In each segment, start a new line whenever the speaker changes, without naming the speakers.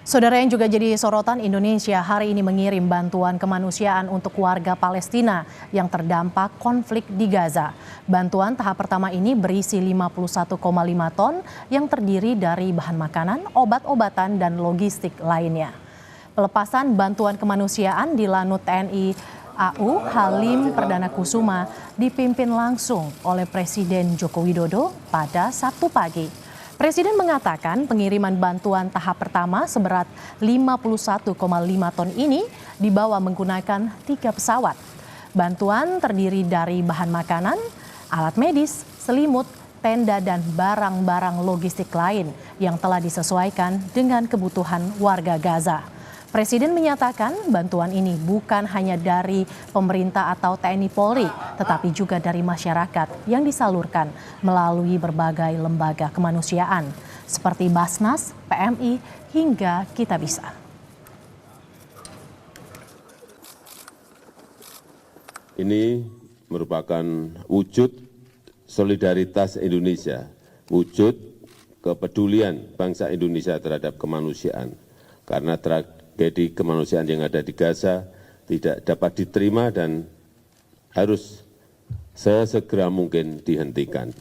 Saudara yang juga jadi sorotan, Indonesia hari ini mengirim bantuan kemanusiaan untuk warga Palestina yang terdampak konflik di Gaza. Bantuan tahap pertama ini berisi 51,5 ton yang terdiri dari bahan makanan, obat-obatan, dan logistik lainnya. Pelepasan bantuan kemanusiaan di Lanut TNI AU Halim Perdana Kusuma dipimpin langsung oleh Presiden Joko Widodo pada Sabtu pagi. Presiden mengatakan pengiriman bantuan tahap pertama seberat 51,5 ton ini dibawa menggunakan 3 pesawat. Bantuan terdiri dari bahan makanan, alat medis, selimut, tenda, dan barang-barang logistik lain yang telah disesuaikan dengan kebutuhan warga Gaza. Presiden menyatakan bantuan ini bukan hanya dari pemerintah atau TNI Polri, tetapi juga dari masyarakat yang disalurkan melalui berbagai lembaga kemanusiaan seperti Basnas, PMI, hingga Kitabisa.
Ini merupakan wujud solidaritas Indonesia, wujud kepedulian bangsa Indonesia terhadap kemanusiaan. Karena tragedi kemanusiaan yang ada di Gaza tidak dapat diterima dan harus sesegera mungkin dihentikan.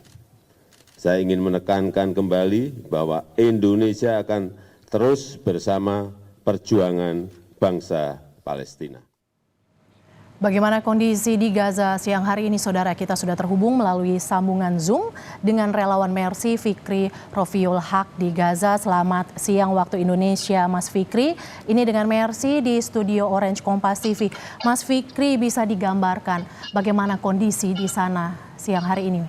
Saya ingin menekankan kembali bahwa Indonesia akan terus bersama perjuangan bangsa Palestina.
Bagaimana kondisi di Gaza siang hari ini, saudara? Kita sudah terhubung melalui sambungan Zoom dengan relawan Mercy Fikri Rofiul Haq di Gaza. Selamat siang waktu Indonesia, Mas Fikri. Ini dengan Mercy di studio Orange Kompas TV. Mas Fikri, bisa digambarkan bagaimana kondisi di sana siang hari ini?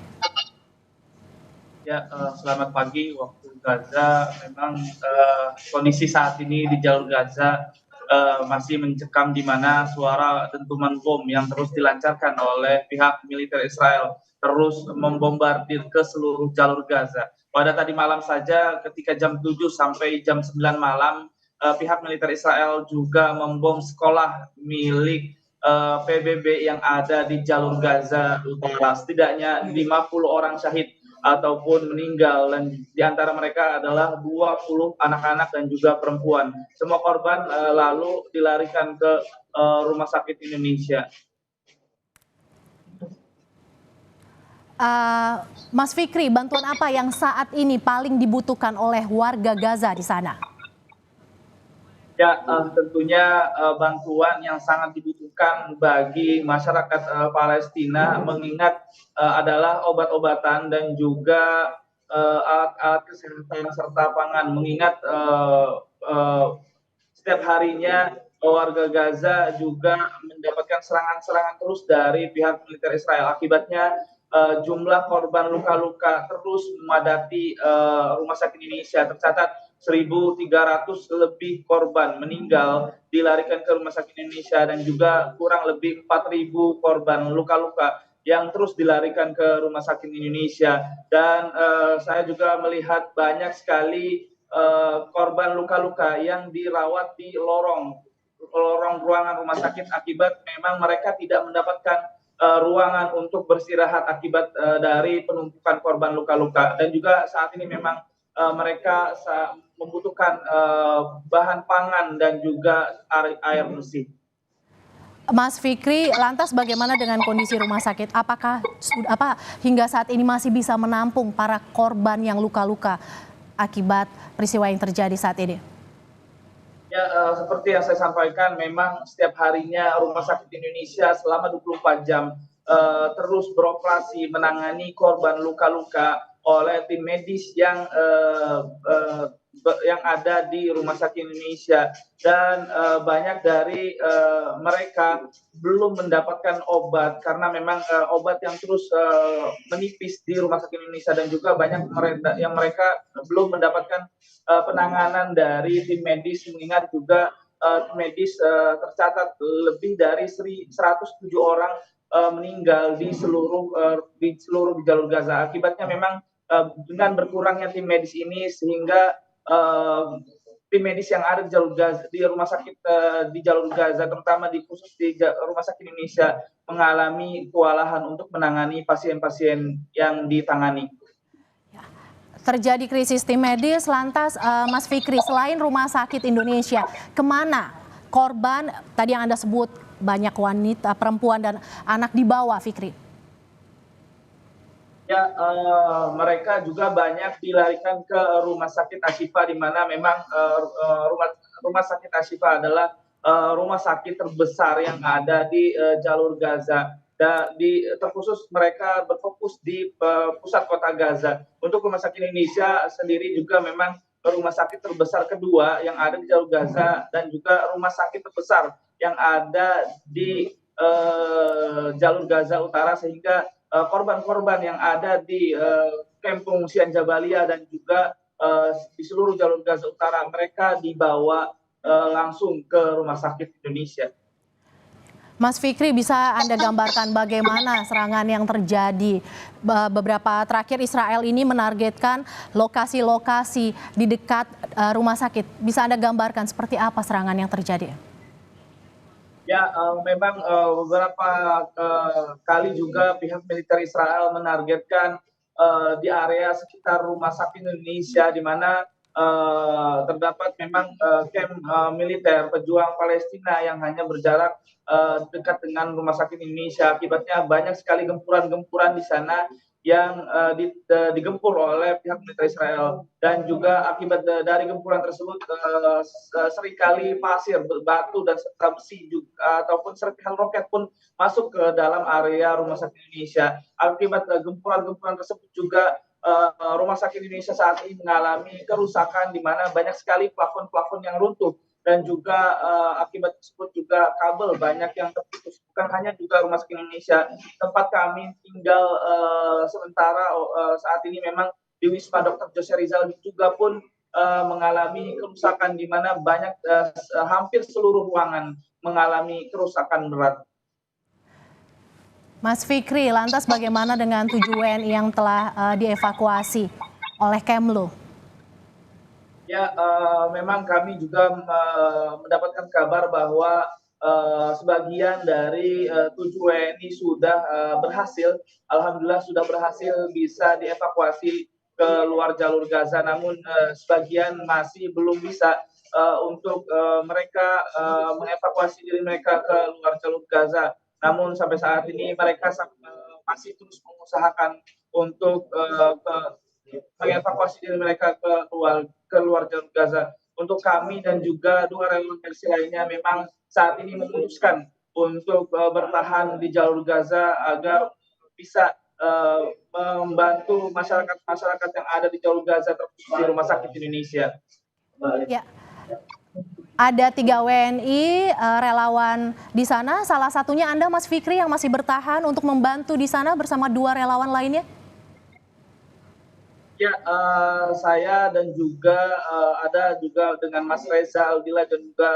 Ya, selamat pagi waktu Gaza. Memang kondisi saat ini di jalur Gaza masih mencekam, di mana suara dentuman bom yang terus dilancarkan oleh pihak militer Israel terus membombardir ke seluruh jalur Gaza. Pada tadi malam saja ketika jam 7 sampai jam 9 malam, pihak militer Israel juga membom sekolah milik PBB yang ada di jalur Gaza Utara. Setidaknya 50 orang syahid ataupun meninggal, dan di antara mereka adalah 20 anak-anak dan juga perempuan. Semua korban lalu dilarikan ke Rumah Sakit Indonesia.
Mas Fikri, bantuan apa yang saat ini paling dibutuhkan oleh warga Gaza di sana?
Ya, tentunya bantuan yang sangat dibutuhkan bagi masyarakat Palestina, mengingat adalah obat-obatan dan juga alat-alat kesehatan serta pangan, mengingat setiap harinya warga Gaza juga mendapatkan serangan-serangan terus dari pihak militer Israel. Akibatnya jumlah korban luka-luka terus memadati Rumah Sakit Indonesia. Tercatat 1.300 lebih korban meninggal dilarikan ke Rumah Sakit Indonesia, dan juga kurang lebih 4.000 korban luka-luka yang terus dilarikan ke Rumah Sakit Indonesia. Dan saya juga melihat banyak sekali korban luka-luka yang dirawat di lorong ruangan rumah sakit, akibat memang mereka tidak mendapatkan ruangan untuk beristirahat akibat dari penumpukan korban luka-luka. Dan juga saat ini memang mereka membutuhkan bahan pangan dan juga air bersih.
Mas Fikri, lantas bagaimana dengan kondisi rumah sakit? Apakah hingga saat ini masih bisa menampung para korban yang luka-luka akibat peristiwa yang terjadi saat ini?
Ya, seperti yang saya sampaikan, memang setiap harinya Rumah Sakit Indonesia selama 24 jam terus beroperasi menangani korban luka-luka oleh tim medis yang ada di Rumah Sakit Indonesia. Dan banyak dari mereka belum mendapatkan obat karena memang obat yang terus menipis di Rumah Sakit Indonesia, dan juga banyak mereka belum mendapatkan penanganan dari tim medis, mengingat juga tim medis tercatat lebih dari 107 orang meninggal di seluruh jalur Gaza. Akibatnya memang dengan berkurangnya tim medis ini, sehingga tim medis yang ada di jalur Gaza, di rumah sakit di jalur Gaza, terutama khusus di Rumah Sakit Indonesia, mengalami kewalahan untuk menangani pasien-pasien yang ditangani.
terjadi krisis tim medis, lantas Mas Fikri, selain Rumah Sakit Indonesia, kemana korban tadi yang Anda sebut banyak wanita, perempuan dan anak dibawa, Fikri?
Ya, mereka juga banyak dilarikan ke Rumah Sakit Ashifa, di mana memang rumah Sakit Ashifa adalah rumah sakit terbesar yang ada di jalur Gaza. Dan terkhusus mereka berfokus di pusat kota Gaza. Untuk Rumah Sakit Indonesia sendiri juga memang rumah sakit terbesar kedua yang ada di jalur Gaza, dan juga rumah sakit terbesar yang ada di jalur Gaza Utara, sehingga korban-korban yang ada di kamp pengungsian Jabalia dan juga di seluruh jalur Gaza Utara, mereka dibawa langsung ke Rumah Sakit Indonesia.
Mas Fikri, bisa Anda gambarkan bagaimana serangan yang terjadi? Beberapa terakhir Israel ini menargetkan lokasi-lokasi di dekat rumah sakit. Bisa Anda gambarkan seperti apa serangan yang terjadi?
Ya, memang beberapa kali juga pihak militer Israel menargetkan di area sekitar Rumah Sakit Indonesia, di mana terdapat memang kamp militer pejuang Palestina yang hanya berjarak dekat dengan Rumah Sakit Indonesia. Akibatnya banyak sekali gempuran-gempuran di sana yang digempur oleh pihak militer Israel, dan juga akibat dari gempuran tersebut seringkali pasir, batu dan serta besi juga, ataupun serpihan roket pun masuk ke dalam area Rumah Sakit Indonesia. Akibat gempuran-gempuran tersebut juga Rumah Sakit Indonesia saat ini mengalami kerusakan, di mana banyak sekali plafon-plafon yang runtuh, dan juga akibat tersebut juga kabel banyak yang terputus. Bukan hanya juga Rumah Sakit Indonesia, tempat kami tinggal sementara saat ini memang di Wisma Dr. Jose Rizal juga pun mengalami kerusakan, di mana banyak hampir seluruh ruangan mengalami kerusakan berat.
Mas Fikri, lantas bagaimana dengan 7 WNI yang telah dievakuasi oleh Kemlu?
Ya, memang kami juga mendapatkan kabar bahwa sebagian dari 7 WNI sudah berhasil, alhamdulillah sudah berhasil bisa dievakuasi ke luar jalur Gaza, namun sebagian masih belum bisa untuk mereka mengevakuasi diri mereka ke luar jalur Gaza. Namun sampai saat ini mereka masih terus mengusahakan untuk mengevakuasi diri mereka ke luar jalur Gaza. Untuk kami dan juga 2 relawan Mercy lainnya memang saat ini memutuskan untuk bertahan di jalur Gaza agar bisa membantu masyarakat yang ada di jalur Gaza, terkhusus di Rumah Sakit Indonesia.
Ya. Ada 3 WNI relawan di sana, salah satunya Anda, Mas Fikri, yang masih bertahan untuk membantu di sana bersama 2 relawan lainnya?
Ya, saya dan juga ada juga dengan Mas Reza Aldila dan juga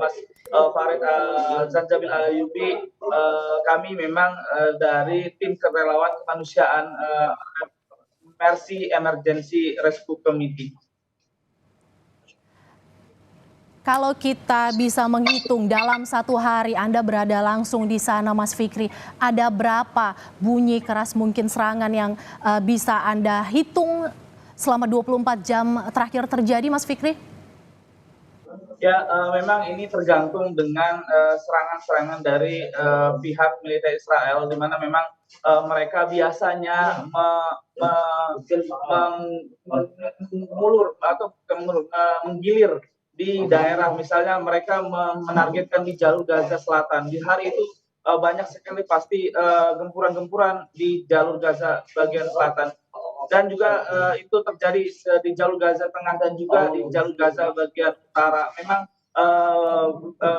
Mas Farid Zanjabil Alayubi. Kami memang dari tim kerelawan kemanusiaan Mercy Emergency Rescue Committee.
Kalau kita bisa menghitung dalam 1 hari Anda berada langsung di sana, Mas Fikri, ada berapa bunyi keras mungkin serangan yang bisa Anda hitung selama 24 jam terakhir terjadi, Mas Fikri?
Ya, memang ini tergantung dengan serangan-serangan dari pihak militer Israel, di mana memang mereka biasanya menggilir di daerah, misalnya mereka menargetkan di jalur Gaza Selatan. Di hari itu banyak sekali pasti gempuran-gempuran di jalur Gaza bagian selatan, dan juga itu terjadi di jalur Gaza Tengah dan juga di jalur Gaza bagian utara. Memang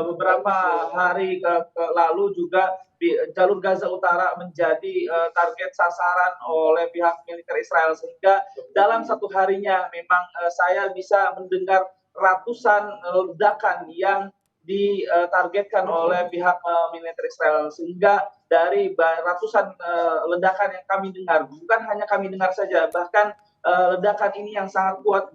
beberapa hari lalu juga di jalur Gaza Utara menjadi target sasaran oleh pihak militer Israel, sehingga dalam 1 harinya memang saya bisa mendengar ratusan ledakan yang ditargetkan oleh pihak militer Israel, sehingga dari ratusan ledakan yang kami dengar, bukan hanya kami dengar saja, bahkan ledakan ini yang sangat kuat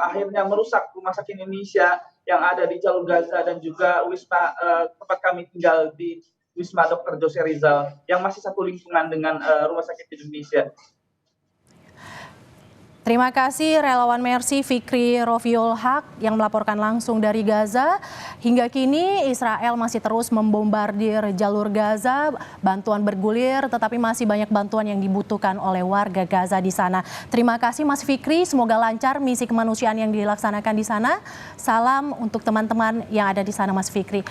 akhirnya merusak Rumah Sakit Indonesia yang ada di jalur Gaza, dan juga wisma tempat kami tinggal di Wisma Dr. Jose Rizal yang masih satu lingkungan dengan Rumah Sakit Indonesia.
Terima kasih relawan Mercy Fikri Rofiul Haq yang melaporkan langsung dari Gaza. Hingga kini Israel masih terus membombardir jalur Gaza, bantuan bergulir tetapi masih banyak bantuan yang dibutuhkan oleh warga Gaza di sana. Terima kasih Mas Fikri, semoga lancar misi kemanusiaan yang dilaksanakan di sana. Salam untuk teman-teman yang ada di sana Mas Fikri.